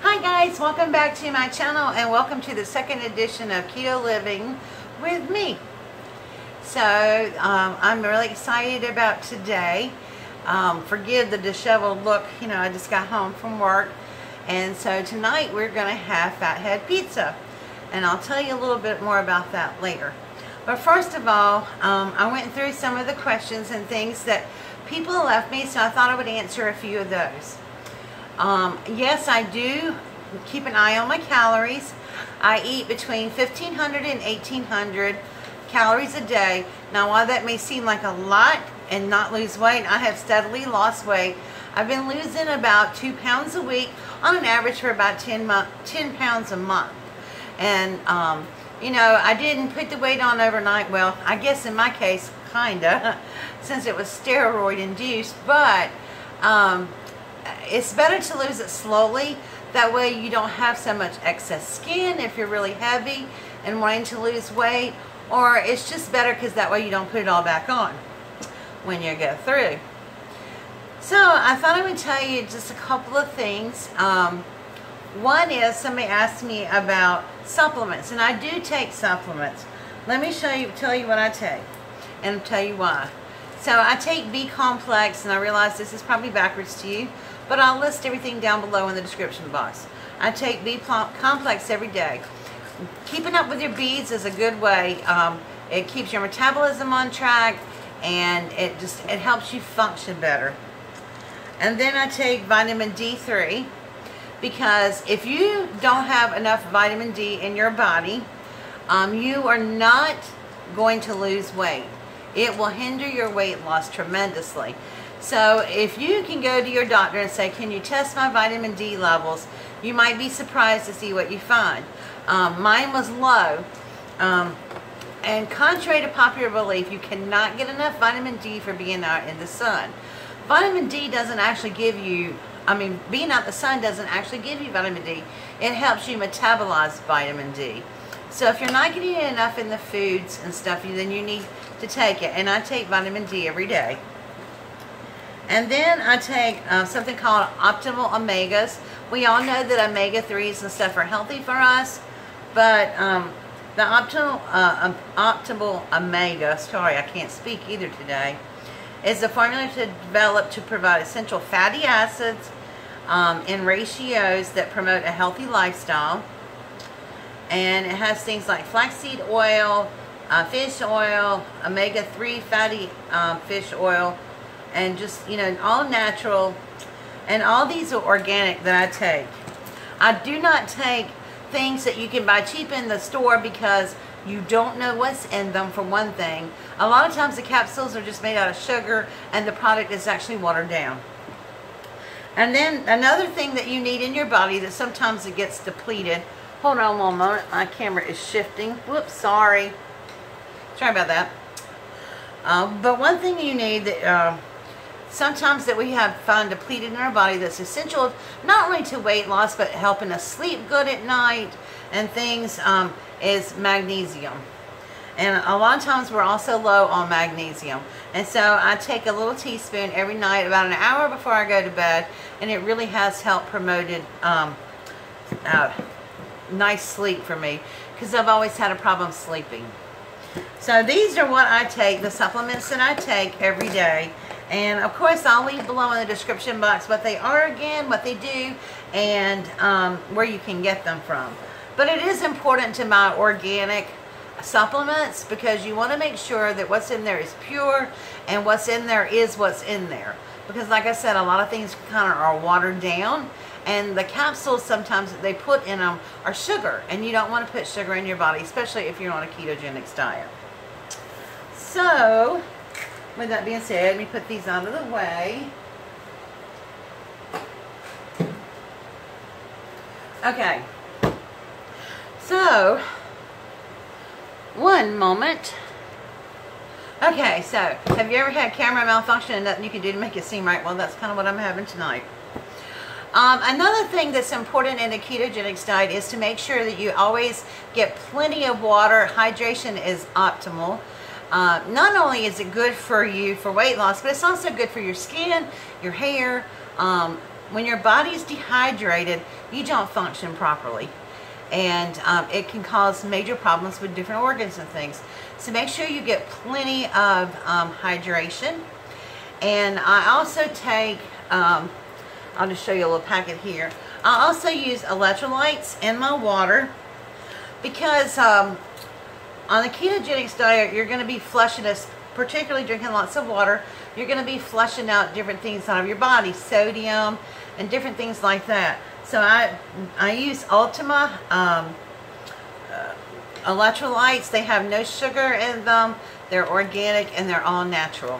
Hi guys, welcome back to my channel and welcome to the second edition of Keto Living with me. So I'm really excited about today. Forgive the disheveled look, you know, I just got home from work, and so tonight we're going to have Fathead pizza, and I'll tell you a little bit more about that later. But first of all, I went through some of the questions and things that people left me, so I thought I would answer a few of those. Yes, I do keep an eye on my calories. I eat between 1,500 and 1,800 calories a day. Now, while that may seem like a lot and not lose weight, I have steadily lost weight. I've been losing about 2 pounds a week on an average for about 10 pounds a month. And, you know, I didn't put the weight on overnight. Well, I guess in my case, kinda, since it was steroid induced, but it's better to lose it slowly. That way you don't have so much excess skin if you're really heavy and wanting to lose weight, or it's just better because that way you don't put it all back on when you go through. So I thought I would tell you just a couple of things. One is, somebody asked me about supplements, and I do take supplements. Let me tell you what I take and tell you why. So I take B complex, and I realize this is probably backwards to you, but I'll list everything down below in the description box. I take B complex every day. Keeping up with your B's is a good way. It keeps your metabolism on track, and it helps you function better. And then I take vitamin D3, because if you don't have enough vitamin D in your body, you are not going to lose weight. It will hinder your weight loss tremendously. So if you can go to your doctor and say, can you test my vitamin D levels, you might be surprised to see what you find. Mine was low. And contrary to popular belief, you cannot get enough vitamin D for being out in the sun. Vitamin D doesn't actually give you, being out in the sun doesn't actually give you vitamin D. It helps you metabolize vitamin D. So if you're not getting enough in the foods and stuff, then you need to take it. And I take vitamin D every day. And then I take something called optimal omegas. We all know that omega-3s and stuff are healthy for us, but the optimal omega, sorry, I can't speak either today, is a formula developed to provide essential fatty acids in ratios that promote a healthy lifestyle. And it has things like flaxseed oil, fish oil, omega-3 fatty fish oil, and just, you know, all natural. And all these are organic that I take. I do not take things that you can buy cheap in the store, because you don't know what's in them, for one thing. A lot of times the capsules are just made out of sugar and the product is actually watered down. And then another thing that you need in your body that sometimes it gets depleted. Hold on one moment, my camera is shifting. Whoops, sorry about that. But one thing you need that sometimes that we find depleted in our body, that's essential not only to weight loss but helping us sleep good at night and things, is magnesium. And a lot of times we're also low on magnesium, and so I take a little teaspoon every night about an hour before I go to bed, and it really has helped promoted nice sleep for me, because I've always had a problem sleeping. So these are what I take, the supplements that I take every day. And of course I'll leave below in the description box what they are again, what they do, and where you can get them from. But it is important to buy organic supplements, because you want to make sure that what's in there is pure, and what's in there is what's in there. Because like I said, a lot of things kind of are watered down, and the capsules sometimes that they put in them are sugar, and you don't want to put sugar in your body, especially if you're on a ketogenic diet. So with that being said, let me put these out of the way. Okay, so one moment. Okay, so have you ever had camera malfunction and nothing you can do to make it seem right? Well, that's kind of what I'm having tonight. Another thing that's important in a ketogenic diet is to make sure that you always get plenty of water. Hydration is optimal. Not only is it good for you for weight loss, but it's also good for your skin, your hair, when your body's dehydrated, you don't function properly. And it can cause major problems with different organs and things. So make sure you get plenty of hydration. And I also take, I'll just show you a little packet here. I also use electrolytes in my water because on the ketogenic diet, you're going to be flushing us, particularly drinking lots of water, you're going to be flushing out different things out of your body, sodium and different things like that. So I use Ultima electrolytes. They have no sugar in them. They're organic and they're all natural.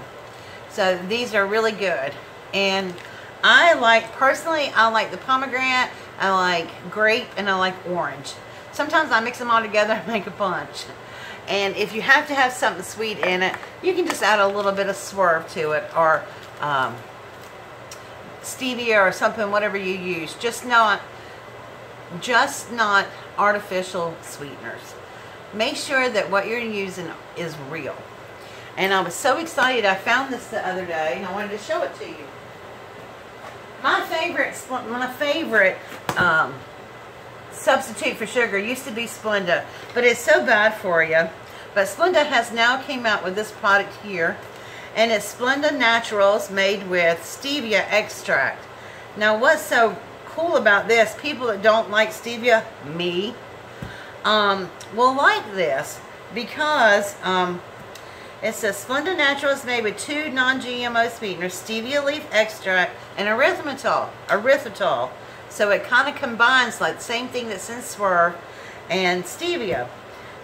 So these are really good. And personally, I like the pomegranate, I like grape, and I like orange. Sometimes I mix them all together and make a bunch. And if you have to have something sweet in it, you can just add a little bit of swerve to it, or stevia or something, whatever you use. Just not artificial sweeteners. Make sure that what you're using is real. And I was so excited, I found this the other day and I wanted to show it to you. My favorite substitute for sugar used to be Splenda, but it's so bad for you. But Splenda has now came out with this product here, and it's Splenda Naturals made with stevia extract. Now what's so cool about this, people that don't like stevia, me, will like this because it says Splenda Naturals made with 2 non-GMO sweeteners, stevia leaf extract and erythritol. So it kind of combines like the same thing that's in Swerve and stevia.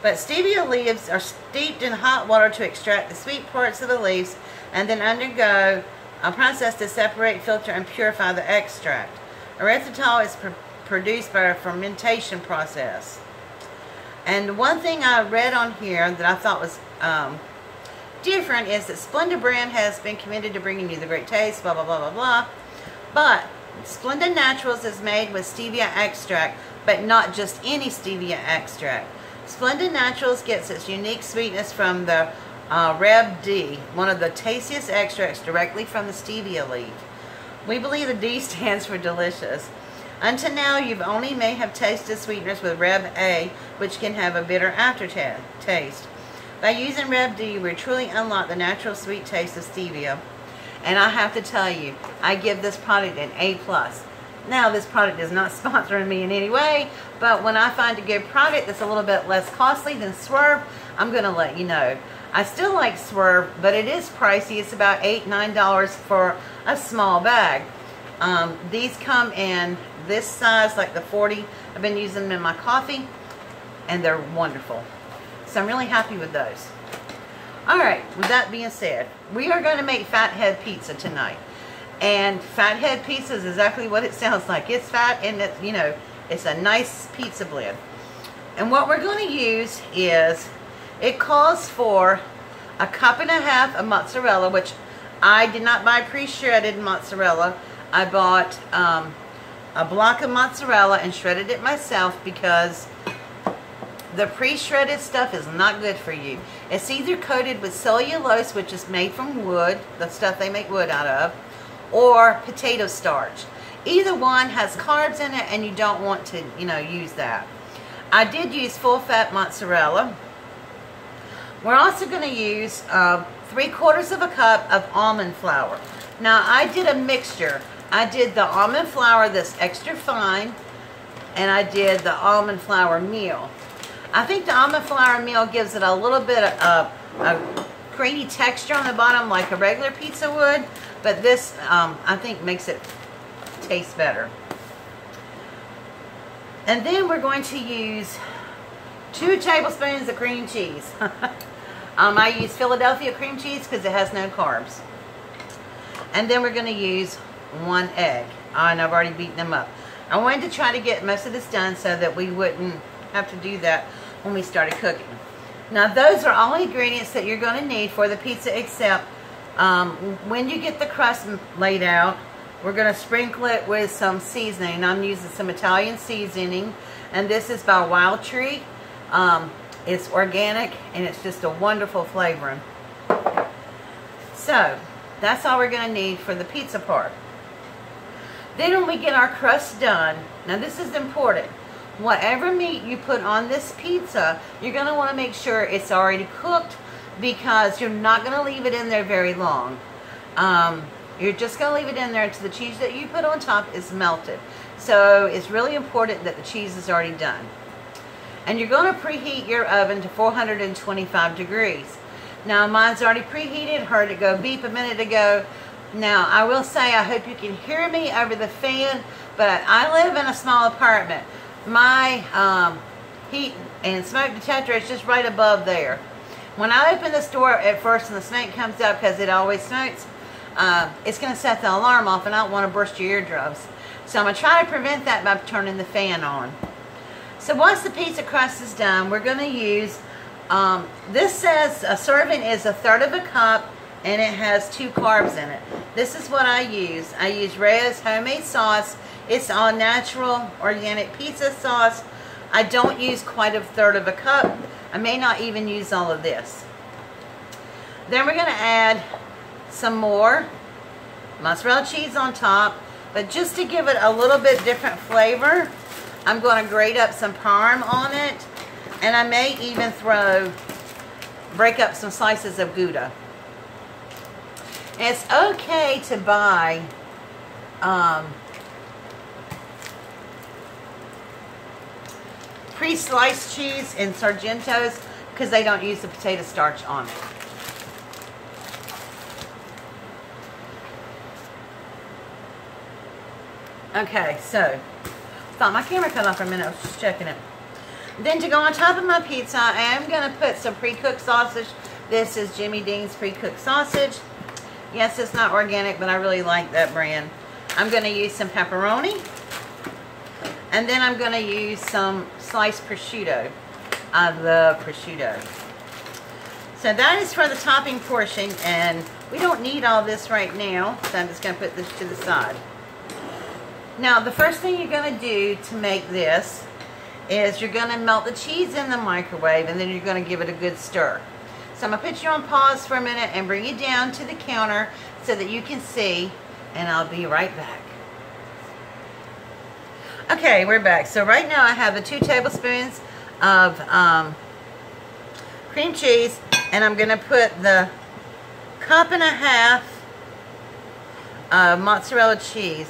But stevia leaves are steeped in hot water to extract the sweet parts of the leaves and then undergo a process to separate, filter, and purify the extract. Erythritol is produced by a fermentation process. And one thing I read on here that I thought was different is that Splenda brand has been committed to bringing you the great taste, blah, blah, blah, blah, blah. But Splenda Naturals is made with stevia extract, but not just any stevia extract. Splenda Naturals gets its unique sweetness from the Reb D, one of the tastiest extracts directly from the stevia leaf. We believe the D stands for delicious. Until now, you've only may have tasted sweeteners with Reb A, which can have a bitter aftertaste. By using Reb D, we truly unlock the natural sweet taste of stevia. And I have to tell you, I give this product an A+. Now, this product is not sponsoring me in any way, but when I find a good product that's a little bit less costly than Swerve, I'm going to let you know. I still like Swerve, but it is pricey. It's about $8, $9 for a small bag. These come in this size, like the 40. I've been using them in my coffee, and they're wonderful. So I'm really happy with those. Alright, with that being said, we are going to make Fathead pizza tonight. And Fathead pizza is exactly what it sounds like. It's fat and it's, you know, it's a nice pizza blend. And what we're going to use is, it calls for a 1.5 cups of mozzarella, which I did not buy pre-shredded mozzarella. I bought a block of mozzarella and shredded it myself because the pre-shredded stuff is not good for you. It's either coated with cellulose, which is made from wood, the stuff they make wood out of, or potato starch. Either one has carbs in it and you don't want to, you know, use that. I did use full-fat mozzarella. We're also going to use 3/4 cup of almond flour. Now, I did a mixture. I did the almond flour that's extra fine, and I did the almond flour meal. I think the almond flour meal gives it a little bit of a creamy texture on the bottom like a regular pizza would, but this I think makes it taste better. And then we're going to use 2 tablespoons of cream cheese. I use Philadelphia cream cheese because it has no carbs. And then we're going to use 1 egg. And I've already beaten them up. I wanted to try to get most of this done so that we wouldn't have to do that when we started cooking. Now those are all ingredients that you're going to need for the pizza, except when you get the crust laid out, we're going to sprinkle it with some seasoning. I'm using some Italian seasoning, and this is by Wild Tree. It's organic and it's just a wonderful flavoring. So that's all we're going to need for the pizza part. Then when we get our crust done, now this is important. Whatever meat you put on this pizza, you're going to want to make sure it's already cooked, because you're not going to leave it in there very long. You're just going to leave it in there until the cheese that you put on top is melted. So it's really important that the cheese is already done. And you're going to preheat your oven to 425 degrees. Now mine's already preheated, heard it go beep a minute ago. Now I will say, I hope you can hear me over the fan, but I live in a small apartment. My heat and smoke detector is just right above there. When I open this door at first and the smoke comes out, because it always smokes, it's going to set the alarm off, and I don't want to burst your eardrums. So I'm going to try to prevent that by turning the fan on. So once the pizza crust is done, we're going to use, this says a serving is 1/3 of a cup, and it has 2 carbs in it. This is what I use. I use Rez homemade sauce. It's all natural, organic pizza sauce. I don't use quite 1/3 of a cup. I may not even use all of this. Then we're going to add some more mozzarella cheese on top. But just to give it a little bit different flavor, I'm going to grate up some parm on it. And I may even break up some slices of Gouda. And it's okay to buy pre-sliced cheese in Sargentos, because they don't use the potato starch on it. Okay, so thought my camera cut off for a minute. I was just checking it. Then to go on top of my pizza, I am going to put some pre-cooked sausage. This is Jimmy Dean's pre-cooked sausage. Yes, it's not organic, but I really like that brand. I'm going to use some pepperoni. And then I'm going to use some sliced prosciutto. I love prosciutto. So that is for the topping portion, and we don't need all this right now, so I'm just going to put this to the side. Now, the first thing you're going to do to make this is you're going to melt the cheese in the microwave, and then you're going to give it a good stir. So I'm going to put you on pause for a minute and bring you down to the counter so that you can see, and I'll be right back. Okay, we're back. So right now I have the 2 tablespoons of cream cheese, and I'm going to put the 1.5 cups of mozzarella cheese.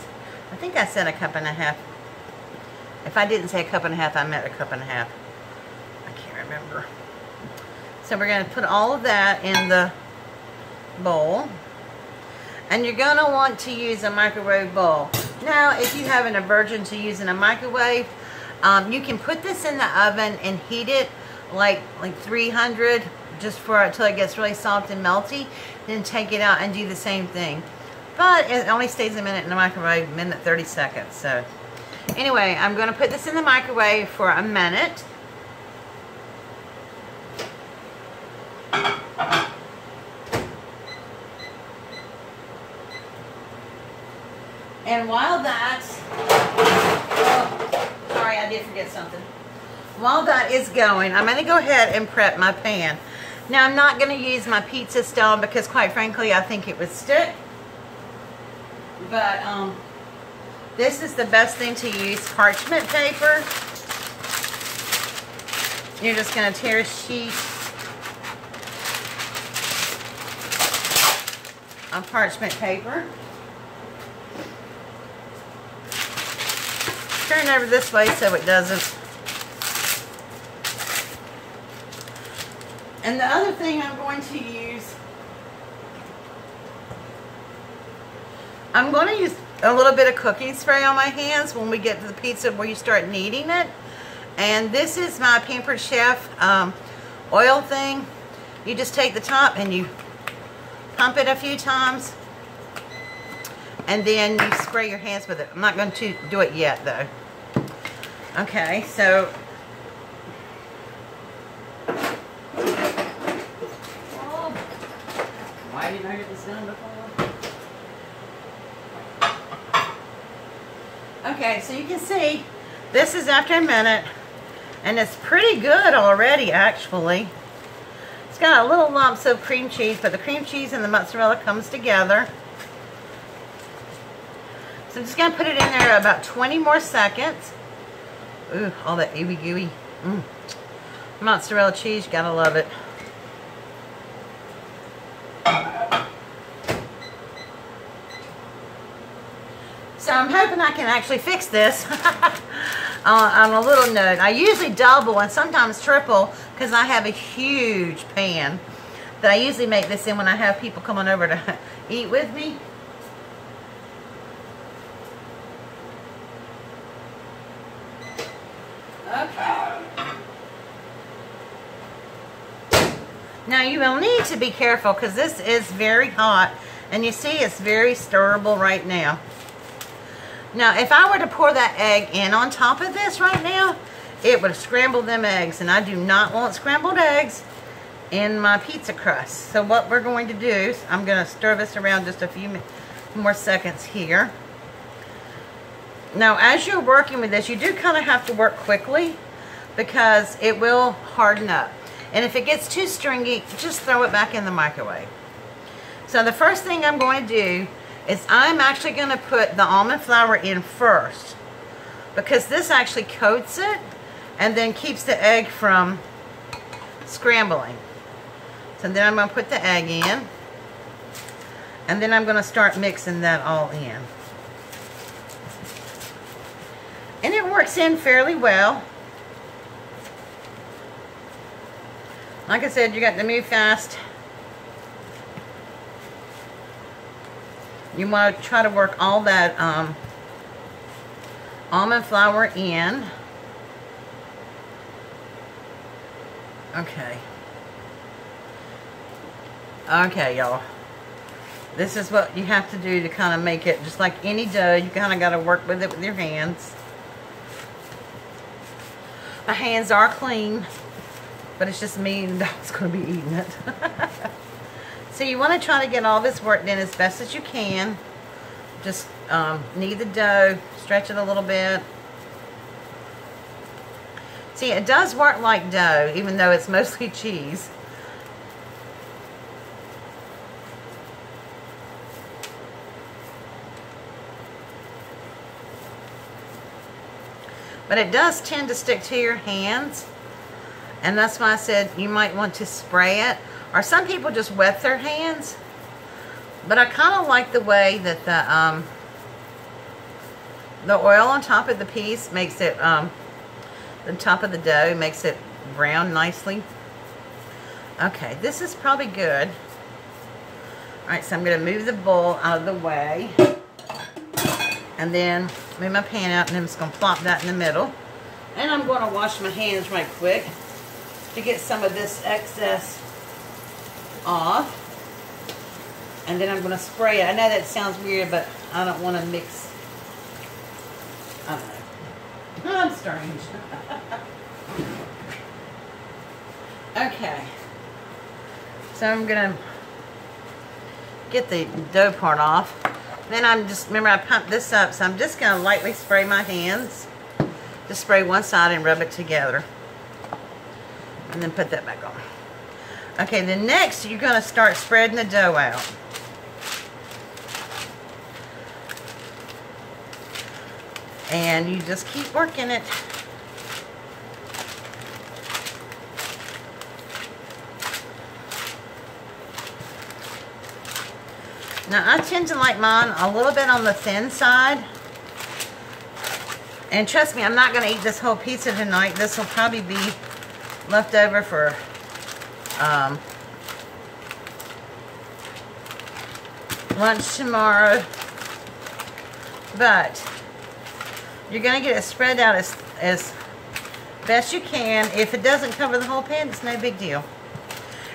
I think I said 1.5 cups. If I didn't say 1.5 cups, I meant 1.5 cups. I can't remember. So we're going to put all of that in the bowl. And you're going to want to use a microwave bowl. Now, if you have an aversion to using a microwave, you can put this in the oven and heat it like 300 just for until it gets really soft and melty. Then take it out and do the same thing. But it only stays a minute in the microwave, minute 30 seconds. So anyway, I'm going to put this in the microwave for a minute. And while that, oh, sorry, I did forget something. While that is going, I'm going to go ahead and prep my pan. Now, I'm not going to use my pizza stone because, quite frankly, I think it would stick. But this is the best thing to use, parchment paper. You're just going to tear a sheet of parchment paper. Turn it over this way so it doesn't. And the other thing I'm going to use, I'm going to use a little bit of cooking spray on my hands when we get to the pizza where you start kneading it. And this is my Pampered Chef oil thing. You just take the top and you pump it a few times. And then you spray your hands with it. I'm not going to do it yet, though. Okay, so why didn't I get this done before? Okay, so you can see this is after a minute, and it's pretty good already, actually. It's got a little lumps of cream cheese, but the cream cheese and the mozzarella comes together. So I'm just going to put it in there about 20 more seconds. Ooh, all that ooey gooey. Mozzarella cheese, you gotta love it. So I'm hoping I can actually fix this on a little note. I usually double and sometimes triple because I have a huge pan that I usually make this in when I have people coming over to eat with me. Okay. Now you will need to be careful because this is very hot and you see it's very stirrable right now. Now if I were to pour that egg in on top of this right now, it would scramble them eggs, and I do not want scrambled eggs in my pizza crust. So what we're going to do is I'm going to stir this around just a few more seconds here. Now as you're working with this, you do kind of have to work quickly because it will harden up. And if it gets too stringy, just throw it back in the microwave. So the first thing I'm going to do is I'm actually going to put the almond flour in first, because this actually coats it and then keeps the egg from scrambling. So then I'm going to put the egg in, and then I'm going to start mixing that all in. And it works in fairly well. Like I said, you got to move fast. You want to try to work all that almond flour in. Okay. Okay, y'all. This is what you have to do to kind of make it just like any dough. You kind of got to work with it with your hands. My hands are clean, but it's just me and the dog's going to be eating it. So you want to try to get all this worked in as best as you can. Just knead the dough, stretch it a little bit. See, it does work like dough, even though it's mostly cheese. But it does tend to stick to your hands. And that's why I said you might want to spray it. Or some people just wet their hands. But I kind of like the way that the oil on top of the piece makes it, the top of the dough makes it brown nicely. Okay, this is probably good. Alright, so I'm going to move the bowl out of the way. And then move my pan out, and I'm just going to plop that in the middle. And I'm going to wash my hands right quick to get some of this excess off. And then I'm going to spray it. I know that sounds weird, but I don't want to mix. I don't know. I'm strange. Okay. So I'm going to get the dough part off. Then I'm just, remember I pumped this up, so I'm just going to lightly spray my hands. Just spray one side and rub it together. And then put that back on. Okay, then next you're going to start spreading the dough out. And you just keep working it. Now I tend to like mine a little bit on the thin side. And trust me, I'm not going to eat this whole pizza tonight. This will probably be left over for lunch tomorrow. But you're going to get it spread out as best you can. If it doesn't cover the whole pan, it's no big deal.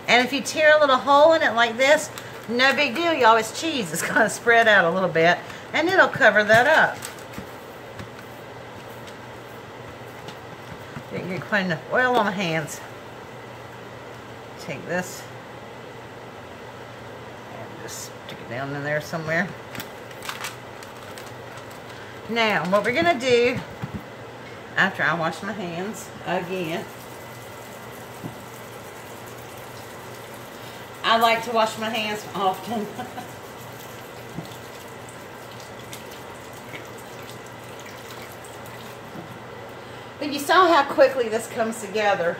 And if you tear a little hole in it like this, no big deal, y'all. It's cheese. It's going to spread out a little bit, and it'll cover that up. Didn't get quite enough oil on my hands. Take this and just stick it down in there somewhere. Now, what we're going to do, after I wash my hands again, I like to wash my hands often. But you saw how quickly this comes together.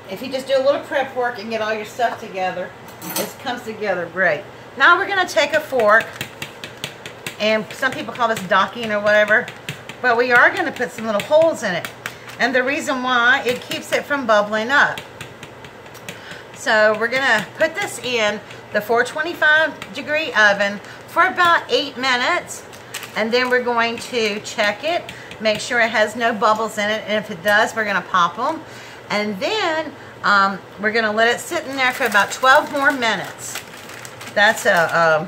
If you just do a little prep work and get all your stuff together, this comes together great. Now we're going to take a fork, and some people call this docking or whatever, but we are going to put some little holes in it. And the reason why, it keeps it from bubbling up. So we're going to put this in the 425-degree oven for about 8 minutes. And then we're going to check it, make sure it has no bubbles in it. And if it does, we're going to pop them. And then we're going to let it sit in there for about 12 more minutes. That's about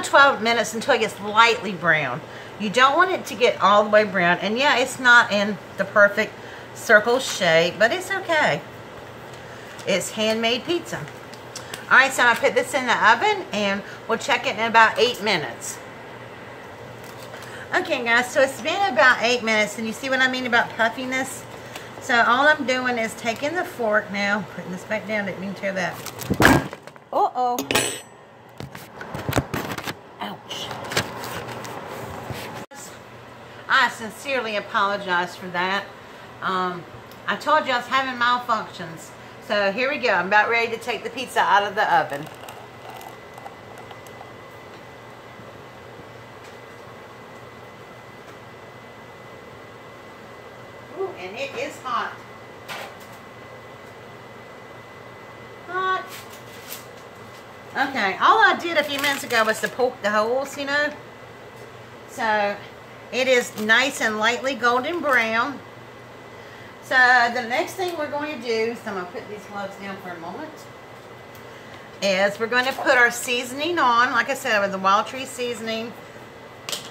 12 minutes until it gets lightly brown. You don't want it to get all the way brown. And yeah, it's not in the perfect circle shape, but it's okay. It's handmade pizza. Alright, so I'm going to put this in the oven and we'll check it in about 8 minutes. Okay guys, so it's been about 8 minutes, and you see what I mean about puffiness? So all I'm doing is taking the fork now, putting this back down, didn't mean to tear that. Uh-oh. Ouch. I sincerely apologize for that. I told you I was having malfunctions. So here we go. I'm about ready to take the pizza out of the oven. Ooh, and it is hot. Hot. Okay, all I did a few minutes ago was to poke the holes, you know. So it is nice and lightly golden brown. So the next thing we're going to do, so I'm going to put these gloves down for a moment, is we're going to put our seasoning on. Like I said, with the Wild Tree seasoning.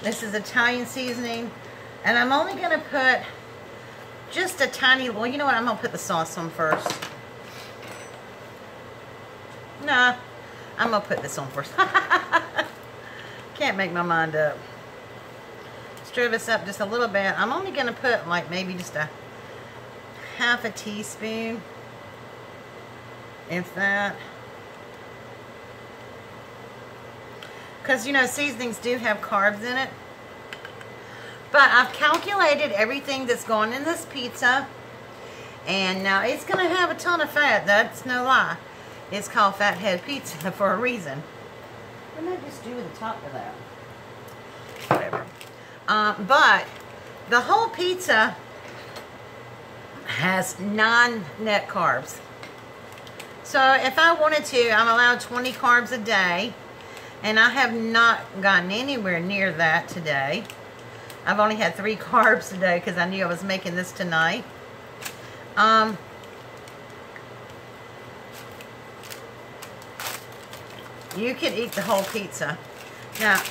This is Italian seasoning. And I'm only going to put just a tiny, well, you know what, I'm going to put the sauce on first. Nah, I'm going to put this on first. Can't make my mind up. Stir this up just a little bit. I'm only going to put like maybe just a half a teaspoon, if that. Because, you know, seasonings do have carbs in it. But I've calculated everything that's going in this pizza. And now it's going to have a ton of fat. That's no lie. It's called Fathead Pizza for a reason. What did I just do with the top of that? Whatever. But the whole pizza has 9 net carbs. So if I wanted to, I'm allowed 20 carbs a day. And I have not gotten anywhere near that today. I've only had 3 carbs today because I knew I was making this tonight. You can eat the whole pizza. Now,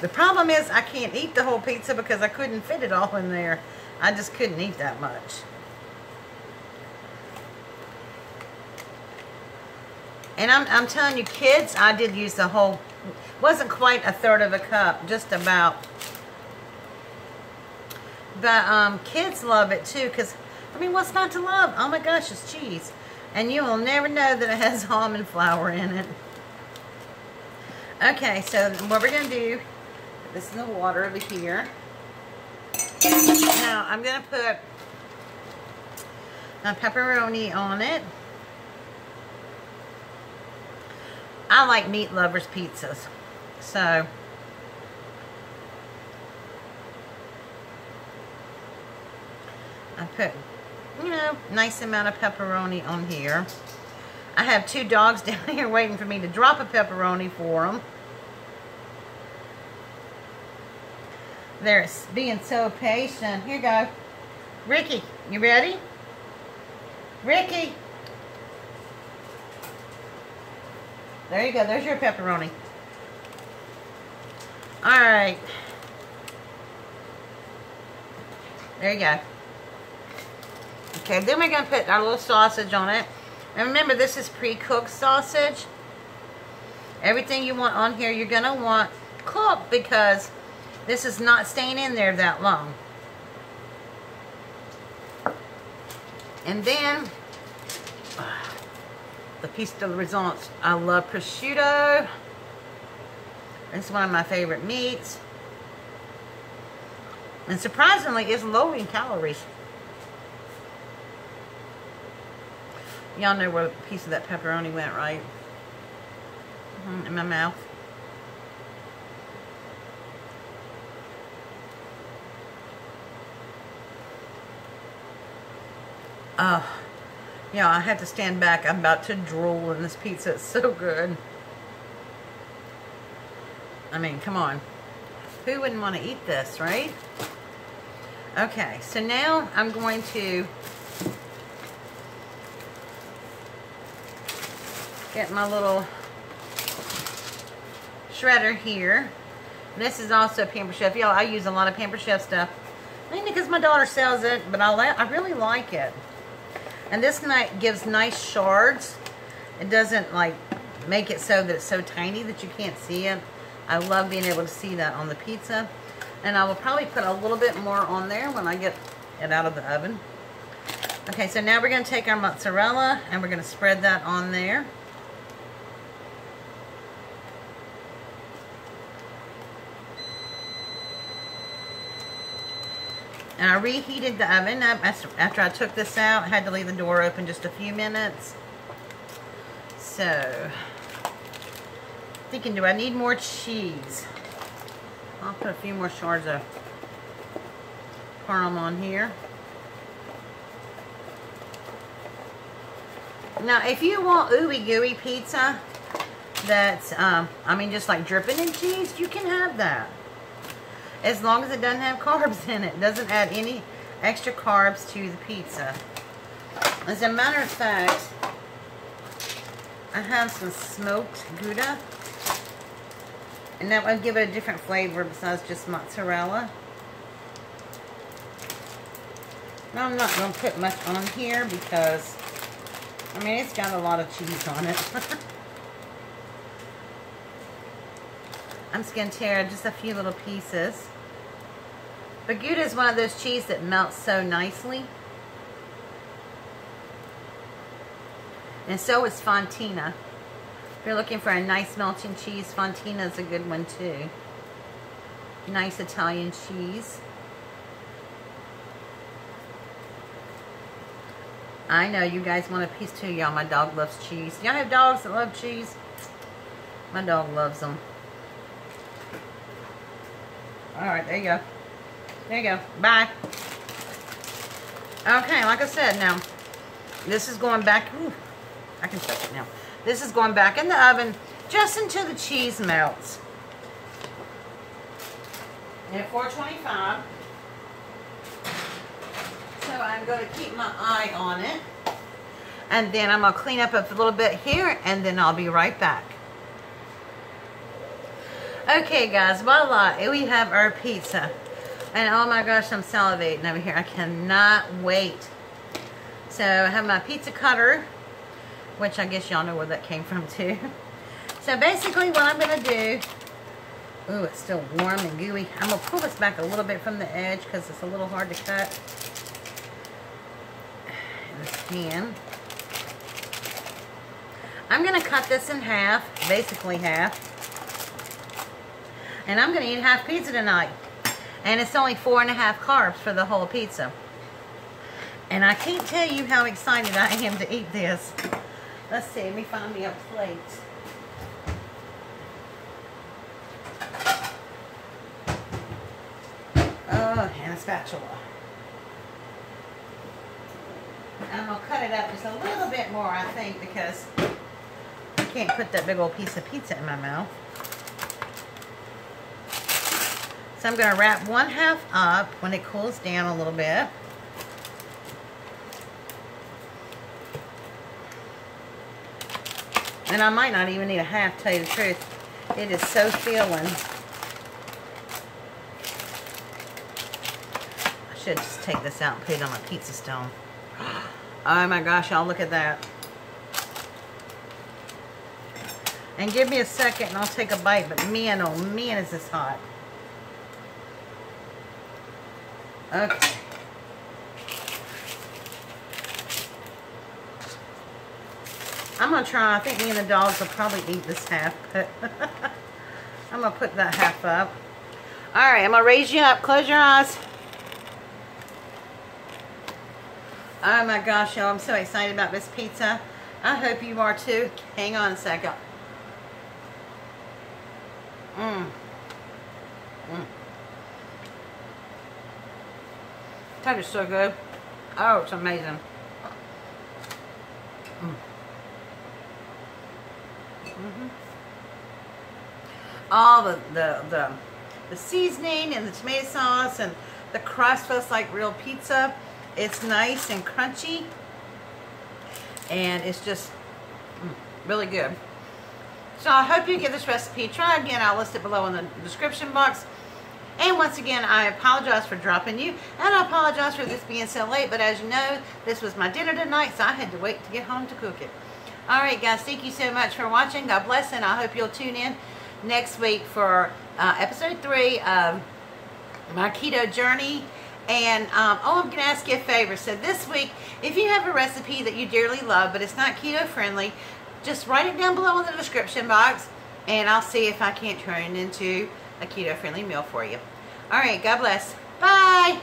the problem is I can't eat the whole pizza because I couldn't fit it all in there. I just couldn't eat that much. And I'm telling you, kids, I did use the whole, wasn't quite a third of a cup, just about. But kids love it too, because, I mean, what's not to love? Oh my gosh, it's cheese. And you will never know that it has almond flour in it. Okay, so what we're going to do, put this in the water over here. Now, I'm going to put a pepperoni on it. I like meat lovers pizzas, so I put, you know, nice amount of pepperoni on here. I have 2 dogs down here waiting for me to drop a pepperoni for them. They're being so patient. Here you go. Ricky, you ready? Ricky. There you go. There's your pepperoni. Alright. There you go. Okay, then we're going to put our little sausage on it. And remember, this is pre-cooked sausage. Everything you want on here, you're going to want cooked because this is not staying in there that long. And then the piece de resistance. I love prosciutto. It's one of my favorite meats. And surprisingly, it's low in calories. Y'all know where a piece of that pepperoni went, right? In my mouth. Yeah, I had to stand back. I'm about to drool, and this pizza is so good. I mean, come on. Who wouldn't want to eat this, right? Okay, so now I'm going to get my little shredder here. This is also Pampered Chef. Y'all, I use a lot of Pampered Chef stuff. Mainly because my daughter sells it, but I really like it. And this gives nice shards. It doesn't like make it so that it's so tiny that you can't see it. I love being able to see that on the pizza. And I will probably put a little bit more on there when I get it out of the oven. Okay, so now we're going to take our mozzarella and we're going to spread that on there. And I reheated the oven up after I took this out. I had to leave the door open just a few minutes. So, thinking, do I need more cheese? I'll put a few more shards of parm on here. Now, if you want ooey gooey pizza that's, I mean, just like dripping in cheese, you can have that. As long as it doesn't have carbs in it. It doesn't add any extra carbs to the pizza. As a matter of fact, I have some smoked Gouda. And that would give it a different flavor besides just mozzarella. Now I'm not going to put much on here because, I mean, it's got a lot of cheese on it. I'm just going to tear just a few little pieces. But Gouda is one of those cheese that melts so nicely. And so is Fontina. If you're looking for a nice melting cheese, Fontina is a good one too. Nice Italian cheese. I know you guys want a piece too, y'all. My dog loves cheese. Y'all have dogs that love cheese? My dog loves them. Alright, there you go. There you go. Bye. Okay, like I said, now, this is going back. Ooh, I can touch it now. This is going back in the oven just until the cheese melts. And at 425. So I'm going to keep my eye on it. And then I'm going to clean up a little bit here, and then I'll be right back. Okay, guys, voila, we have our pizza. And oh my gosh, I'm salivating over here. I cannot wait. So I have my pizza cutter, which I guess y'all know where that came from too. So basically what I'm going to do, ooh, it's still warm and gooey. I'm going to pull this back a little bit from the edge because it's a little hard to cut. And this pan. I'm going to cut this in half, basically half. And I'm going to eat half pizza tonight. And it's only 4.5 carbs for the whole pizza. And I can't tell you how excited I am to eat this. Let's see, let me find me a plate. Oh, and a spatula. I'm going to cut it up just a little bit more, I think, because I can't put that big old piece of pizza in my mouth. So I'm going to wrap 1/2 up when it cools down a little bit. And I might not even need a half, to tell you the truth. It is so filling. I should just take this out and put it on my pizza stone. Oh my gosh, y'all, look at that. And give me a second and I'll take a bite, but man, oh man, is this hot. Okay. I'm going to try, I think me and the dogs will probably eat this half, but I'm going to put that half up. Alright, I'm going to raise you up. Close your eyes. Oh my gosh, y'all, I'm so excited about this pizza. I hope you are too. Hang on a second. That is so good. Oh, it's amazing. All the seasoning and the tomato sauce and the crust feels like real pizza. It's nice and crunchy, and it's just really good. So I hope you give this recipe a try. Again, I'll list it below in the description box. And once again, I apologize for dropping you, and I apologize for this being so late, but as you know, this was my dinner tonight, so I had to wait to get home to cook it. Alright guys, thank you so much for watching. God bless, and I hope you'll tune in next week for episode 3 of my keto journey. And oh, I'm going to ask you a favor. So this week, if you have a recipe that you dearly love, but it's not keto friendly, just write it down below in the description box, and I'll see if I can't turn it into a keto friendly meal for you. Alright, God bless. Bye!